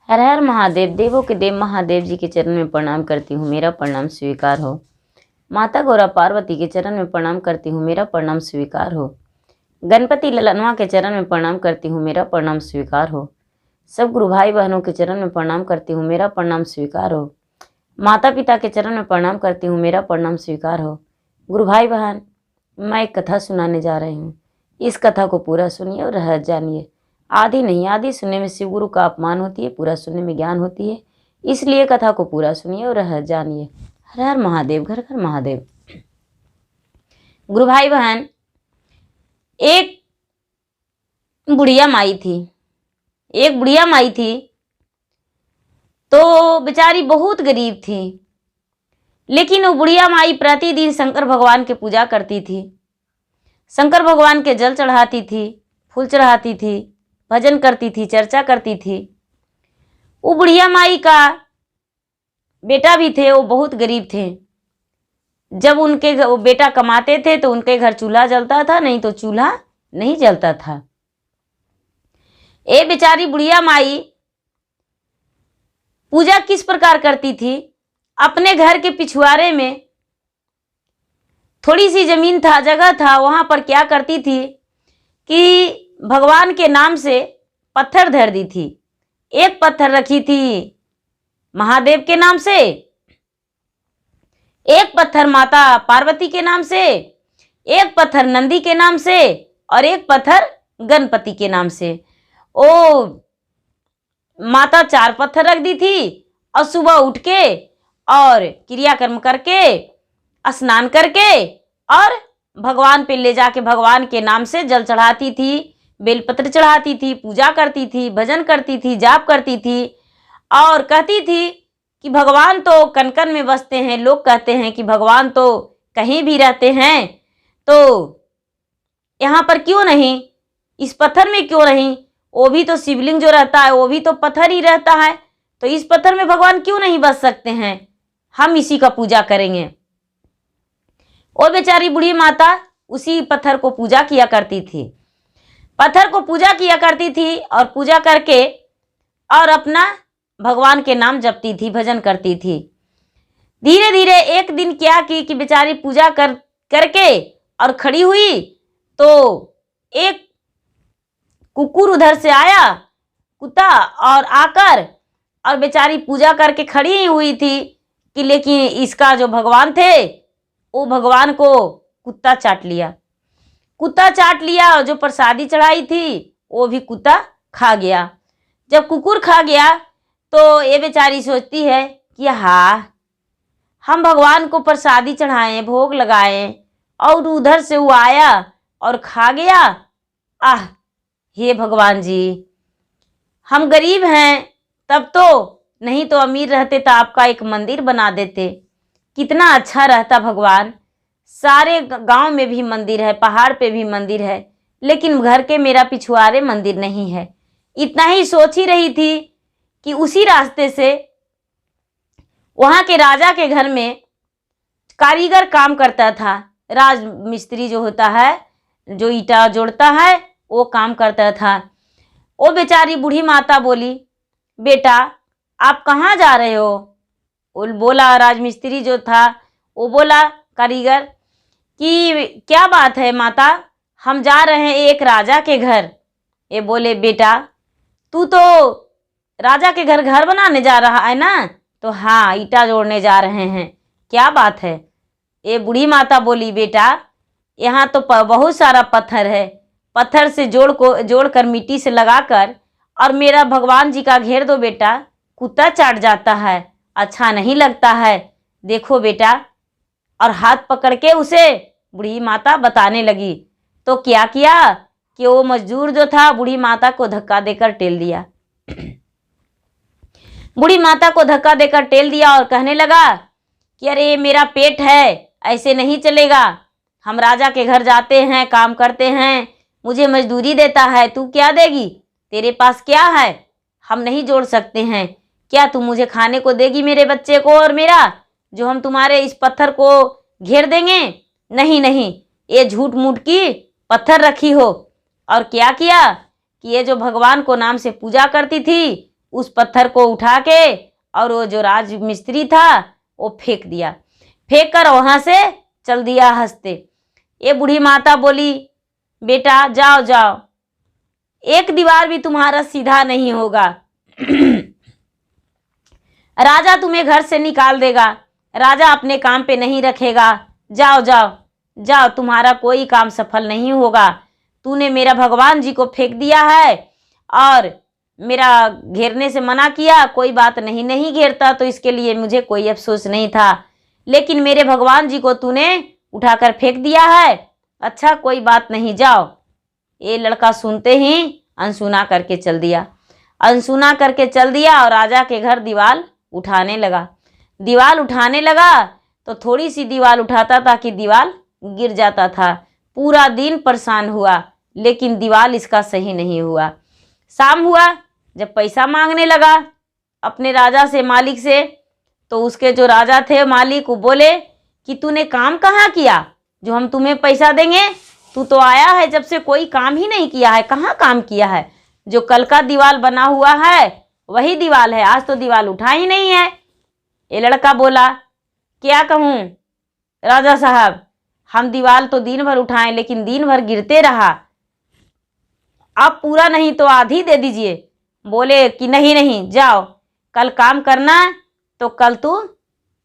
हर हर महादेव। देवों के देव महादेव जी के चरण में प्रणाम करती हूँ, मेरा प्रणाम स्वीकार हो। माता गौरा पार्वती के चरण में प्रणाम करती हूँ, मेरा प्रणाम स्वीकार हो। गणपति ललनवा के चरण में प्रणाम करती हूँ, मेरा प्रणाम स्वीकार हो। सब गुरु भाई बहनों के चरण में प्रणाम करती हूँ, मेरा प्रणाम स्वीकार हो। माता पिता के चरण में प्रणाम करती हूँ, मेरा प्रणाम स्वीकार हो। गुरु भाई बहन, मैं एक कथा सुनाने जा रही हूँ। इस कथा को पूरा सुनिए और रहस्य जानिए। आधी नहीं, आधी सुनने में शिव गुरु का अपमान होती है, पूरा सुनने में ज्ञान होती है। इसलिए कथा को पूरा सुनिए और रहस्य जानिए। हर हर महादेव, घर घर महादेव। गुरु भाई बहन, एक बुढ़िया माई थी। एक बुढ़िया माई थी तो बेचारी बहुत गरीब थी, लेकिन वो बुढ़िया माई प्रतिदिन शंकर भगवान की पूजा करती थी। शंकर भगवान के जल चढ़ाती थी, फूल चढ़ाती थी, भजन करती थी, चर्चा करती थी। वो बुढ़िया माई का बेटा भी थे, वो बहुत गरीब थे। जब उनके वो बेटा कमाते थे तो उनके घर चूल्हा जलता था, नहीं तो चूल्हा नहीं जलता था। ये बेचारी बुढ़िया माई पूजा किस प्रकार करती थी? अपने घर के पिछुआरे में थोड़ी सी जमीन था, जगह था, वहां पर क्या करती थी कि भगवान के नाम से पत्थर धर दी थी। एक पत्थर रखी थी महादेव के नाम से, एक पत्थर माता पार्वती के नाम से, एक पत्थर नंदी के नाम से और एक पत्थर गणपति के नाम से। ओ माता 4 पत्थर रख दी थी और सुबह उठ के और क्रियाकर्म करके, स्नान करके और भगवान पे ले जाके भगवान के नाम से जल चढ़ाती थी, बेलपत्र चढ़ाती थी, पूजा करती थी, भजन करती थी, जाप करती थी और कहती थी कि भगवान तो कण कण में बसते हैं। लोग कहते हैं कि भगवान तो कहीं भी रहते हैं, तो यहाँ पर क्यों नहीं, इस पत्थर में क्यों नहीं? वो भी तो शिवलिंग जो रहता है वो भी तो पत्थर ही रहता है, तो इस पत्थर में भगवान क्यों नहीं बस सकते हैं? हम इसी का पूजा करेंगे। वो बेचारी बूढ़ी माता उसी पत्थर को पूजा किया करती थी। पत्थर को पूजा किया करती थी और पूजा करके और अपना भगवान के नाम जपती थी, भजन करती थी। धीरे धीरे एक दिन क्या की कि बेचारी पूजा करके और खड़ी हुई तो एक कुकुर उधर से आया, कुत्ता, और आकर और बेचारी पूजा करके खड़ी ही हुई थी कि लेकिन इसका जो भगवान थे वो भगवान को कुत्ता चाट लिया। कुत्ता चाट लिया और जो प्रसादी चढ़ाई थी वो भी कुत्ता खा गया। जब कुकुर खा गया तो ये बेचारी सोचती है कि हाँ, हम भगवान को प्रसादी चढ़ाएं, भोग लगाएं और उधर से वो आया और खा गया। आह, हे भगवान जी, हम गरीब हैं, तब तो नहीं तो अमीर रहते तो आपका एक मंदिर बना देते, कितना अच्छा रहता भगवान। सारे गांव में भी मंदिर है, पहाड़ पे भी मंदिर है, लेकिन घर के मेरा पिछुआरे मंदिर नहीं है। इतना ही सोच ही रही थी कि उसी रास्ते से वहां के राजा के घर में कारीगर काम करता था। राज मिस्त्री जो होता है, जो ईंटा जोड़ता है, वो काम करता था। वो बेचारी बूढ़ी माता बोली, बेटा आप कहाँ जा रहे हो? वो बोला, राजमिस्त्री जो था वो बोला कारीगर कि क्या बात है माता, हम जा रहे हैं एक राजा के घर। ये बोले, बेटा तू तो राजा के घर बनाने जा रहा है ना? तो हाँ, ईंटा जोड़ने जा रहे हैं। क्या बात है? ये बूढ़ी माता बोली, बेटा यहाँ तो बहुत सारा पत्थर है, पत्थर से जोड़कर मिट्टी से लगाकर और मेरा भगवान जी का घेर दो बेटा, कुत्ता चाट जाता है, अच्छा नहीं लगता है, देखो बेटा। और हाथ पकड़ के उसे बूढ़ी माता बताने लगी। तो क्या किया कि वो मजदूर जो था बूढ़ी माता को धक्का देकर टेल दिया। बूढ़ी माता को धक्का देकर टेल दिया और कहने लगा कि अरे मेरा पेट है, ऐसे नहीं चलेगा। हम राजा के घर जाते हैं, काम करते हैं, मुझे मजदूरी देता है, तू क्या देगी? तेरे पास क्या है? हम नहीं जोड़ सकते हैं। क्या तू मुझे खाने को देगी, मेरे बच्चे को और मेरा, जो हम तुम्हारे इस पत्थर को घेर देंगे? नहीं नहीं, ये झूठ मूठ की पत्थर रखी हो। और क्या किया कि ये जो भगवान को नाम से पूजा करती थी, उस पत्थर को उठा के और वो जो राज मिस्त्री था वो फेंक दिया। फेंक कर वहां से चल दिया हंसते। ये बूढ़ी माता बोली, बेटा जाओ जाओ, एक दीवार भी तुम्हारा सीधा नहीं होगा। राजा तुम्हें घर से निकाल देगा, राजा अपने काम पे नहीं रखेगा। जाओ जाओ जाओ, तुम्हारा कोई काम सफल नहीं होगा। तूने मेरा भगवान जी को फेंक दिया है और मेरा घेरने से मना किया। कोई बात नहीं, नहीं घेरता तो इसके लिए मुझे कोई अफसोस नहीं था, लेकिन मेरे भगवान जी को तूने उठाकर फेंक दिया है। अच्छा कोई बात नहीं, जाओ। ये लड़का सुनते ही अनसुना करके चल दिया। अनसुना करके चल दिया और राजा के घर दीवार उठाने लगा। दीवार उठाने लगा तो थोड़ी सी दीवार उठाता था कि दीवार गिर जाता था। पूरा दिन परेशान हुआ, लेकिन दीवार इसका सही नहीं हुआ। शाम हुआ, जब पैसा मांगने लगा अपने राजा से, मालिक से, तो उसके जो राजा थे मालिक, वो बोले कि तूने काम कहाँ किया जो हम तुम्हें पैसा देंगे? तू तो आया है जब से कोई काम ही नहीं किया है, कहाँ काम किया है? जो कल का दीवार बना हुआ है वही दीवार है, आज तो दीवार उठा ही नहीं है। ये लड़का बोला, क्या कहूँ राजा साहब, हम दीवार तो दिन भर उठाएं लेकिन दिन भर गिरते रहा। आप पूरा नहीं तो आधी दे दीजिए। बोले कि नहीं नहीं, जाओ कल काम करना तो कल तू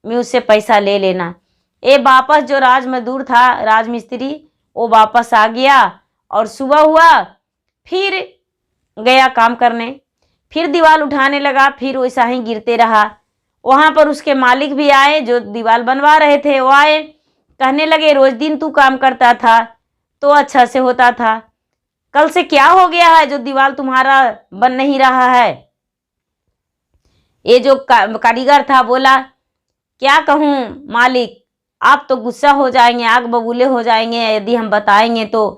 मुझसे पैसा ले लेना। ये वापस जो राज मजदूर था, राजमिस्त्री, वो वापस आ गया और सुबह हुआ फिर गया काम करने। फिर दीवार उठाने लगा, फिर वैसा ही गिरते रहा। वहाँ पर उसके मालिक भी आए, जो दीवार बनवा रहे थे वो आए, कहने लगे रोज दिन तू काम करता था तो अच्छा से होता था, कल से क्या हो गया है जो दीवार तुम्हारा बन नहीं रहा है? ये जो कारीगर था बोला, क्या कहूँ मालिक, आप तो गुस्सा हो जाएंगे, आग बबूले हो जाएंगे, यदि हम बताएंगे तो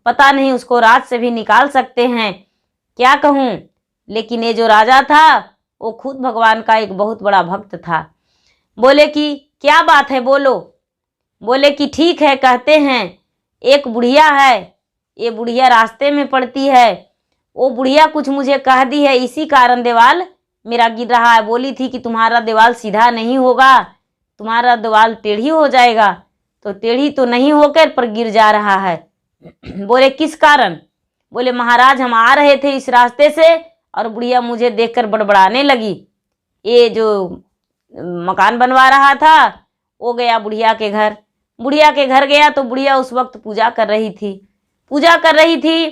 पता नहीं उसको राज से भी निकाल सकते हैं, क्या कहूँ। लेकिन ये जो राजा था वो खुद भगवान का एक बहुत बड़ा भक्त था। बोले कि क्या बात है, बोलो। बोले कि ठीक है, कहते हैं एक बुढ़िया है, ये बुढ़िया रास्ते में पड़ती है, वो बुढ़िया कुछ मुझे कह दी है, इसी कारण दीवार मेरा गिर रहा है। बोली थी कि तुम्हारा दीवार सीधा नहीं होगा, तुम्हारा दीवार टेढ़ी हो जाएगा, तो टेढ़ी तो नहीं होकर पर गिर जा रहा है। बोले किस कारण? बोले महाराज हम आ रहे थे इस रास्ते से और बुढ़िया मुझे देखकर बड़बड़ाने लगी। ये जो मकान बनवा रहा था वो गया बुढ़िया के घर। बुढ़िया के घर गया तो बुढ़िया उस वक्त पूजा कर रही थी। पूजा कर रही थी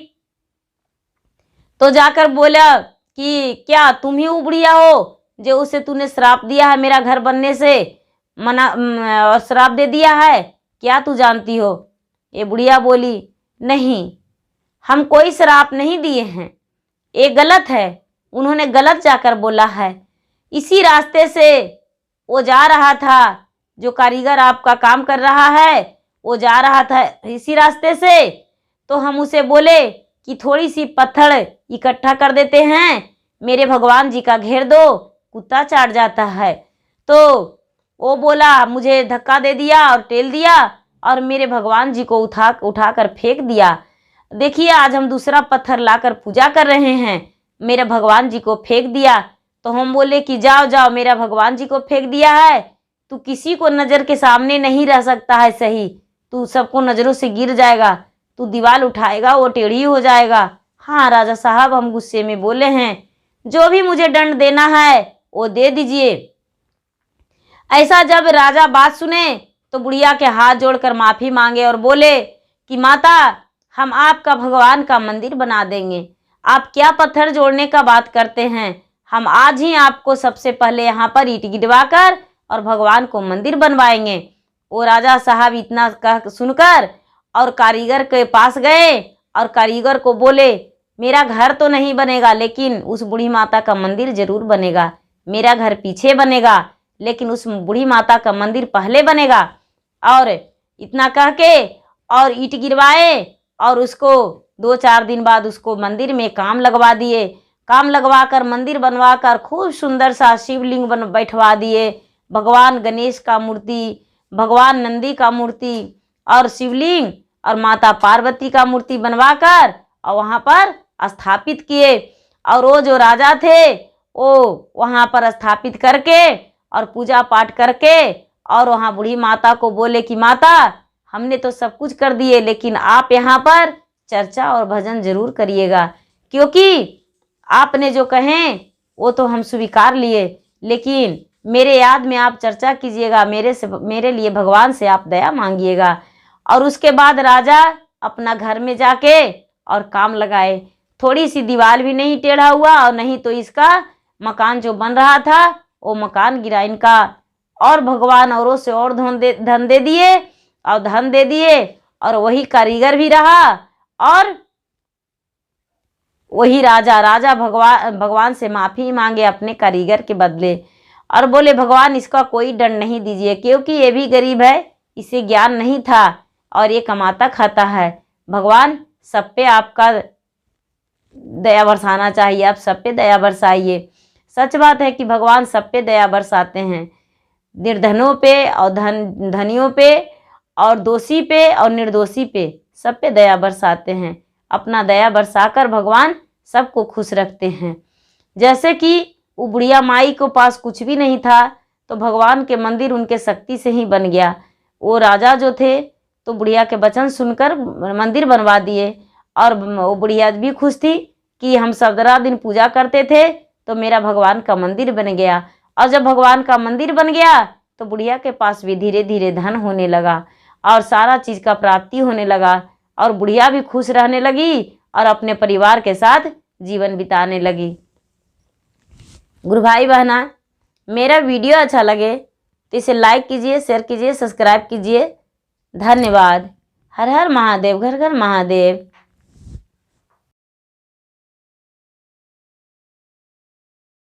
तो जाकर बोला कि क्या तुम ही वो बुढ़िया हो जो उसे तूने श्राप दिया है मेरा घर बनने से, मना और श्राप दे दिया है, क्या तू जानती हो? ये बुढ़िया बोली, नहीं हम कोई श्राप नहीं दिए हैं, ये गलत है, उन्होंने गलत जाकर बोला है। इसी रास्ते से वो जा रहा था, जो कारीगर आपका काम कर रहा है वो जा रहा था इसी रास्ते से, तो हम उसे बोले कि थोड़ी सी पत्थर इकट्ठा कर देते हैं, मेरे भगवान जी का घेर दो, कुत्ता चाट जाता है। तो वो बोला, मुझे धक्का दे दिया और टेल दिया और मेरे भगवान जी को उठाकर फेंक दिया। देखिए आज हम दूसरा पत्थर लाकर पूजा कर रहे हैं, मेरे भगवान जी को फेंक दिया। तो हम बोले कि जाओ जाओ, मेरा भगवान जी को फेंक दिया है, तू किसी को नज़र के सामने नहीं रह सकता है सही, तू सबको नज़रों से गिर जाएगा, तू दीवार उठाएगा वो टेढ़ी हो जाएगा। हाँ राजा साहब हम गुस्से में बोले हैं, जो भी मुझे दंड देना है वो दे दीजिए। ऐसा जब राजा बात सुने तो बुढ़िया के हाथ जोड़कर माफ़ी मांगे और बोले कि माता हम आपका भगवान का मंदिर बना देंगे, आप क्या पत्थर जोड़ने का बात करते हैं, हम आज ही आपको सबसे पहले यहाँ पर ईंट गिरवाकर और भगवान को मंदिर बनवाएंगे। वो राजा साहब इतना कह सुनकर और कारीगर के पास गए और कारीगर को बोले, मेरा घर तो नहीं बनेगा लेकिन उस बूढ़ी माता का मंदिर जरूर बनेगा, मेरा घर पीछे बनेगा लेकिन उस बूढ़ी माता का मंदिर पहले बनेगा। और इतना कह के और ईंट गिरवाए और उसको 2-4 दिन बाद उसको मंदिर में काम लगवा दिए। काम लगवा कर मंदिर बनवा कर खूब सुंदर सा शिवलिंग बैठवा दिए, भगवान गणेश का मूर्ति, भगवान नंदी का मूर्ति और शिवलिंग और माता पार्वती का मूर्ति बनवा कर और वहाँ पर स्थापित किए। और वो जो राजा थे वो वहाँ पर स्थापित करके और पूजा पाठ करके और वहाँ बूढ़ी माता को बोले कि माता, हमने तो सब कुछ कर दिए, लेकिन आप यहाँ पर चर्चा और भजन जरूर करिएगा, क्योंकि आपने जो कहें वो तो हम स्वीकार लिए, लेकिन मेरे याद में आप चर्चा कीजिएगा, मेरे लिए भगवान से आप दया मांगिएगा। और उसके बाद राजा अपना घर में जाके और काम लगाए। थोड़ी सी दीवार भी नहीं टेढ़ा हुआ और नहीं तो इसका मकान जो बन रहा था वो मकान गिरा इनका। और भगवान औरों से और धन दे दिए और धन दे दिए, और वही कारीगर भी रहा और वही राजा भगवान से माफी मांगे अपने कारीगर के बदले और बोले भगवान इसका कोई दंड नहीं दीजिए, क्योंकि ये भी गरीब है, इसे ज्ञान नहीं था और ये कमाता खाता है। भगवान सब पे आपका दया बरसाना चाहिए, आप सब पे दया बरसाइए। सच बात है कि भगवान सब पे दया बरसाते हैं, निर्धनों पे और धनियों पे और दोषी पे और निर्दोषी पे, सब पे दया बरसाते हैं। अपना दया बरसाकर भगवान सबको खुश रखते हैं। जैसे कि वो बुढ़िया माई को पास कुछ भी नहीं था तो भगवान के मंदिर उनके शक्ति से ही बन गया। वो राजा जो थे तो बुढ़िया के वचन सुनकर मंदिर बनवा दिए और वो बुढ़िया भी खुश थी कि हम 17 दिन पूजा करते थे तो मेरा भगवान का मंदिर बन गया। और जब भगवान का मंदिर बन गया तो बुढ़िया के पास भी धीरे धीरे धन होने लगा और सारा चीज़ का प्राप्ति होने लगा और बुढ़िया भी खुश रहने लगी और अपने परिवार के साथ जीवन बिताने लगी। गुरु भाई बहना, मेरा वीडियो अच्छा लगे तो इसे लाइक कीजिए, शेयर कीजिए, सब्सक्राइब कीजिए। धन्यवाद। हर हर महादेव, घर घर महादेव।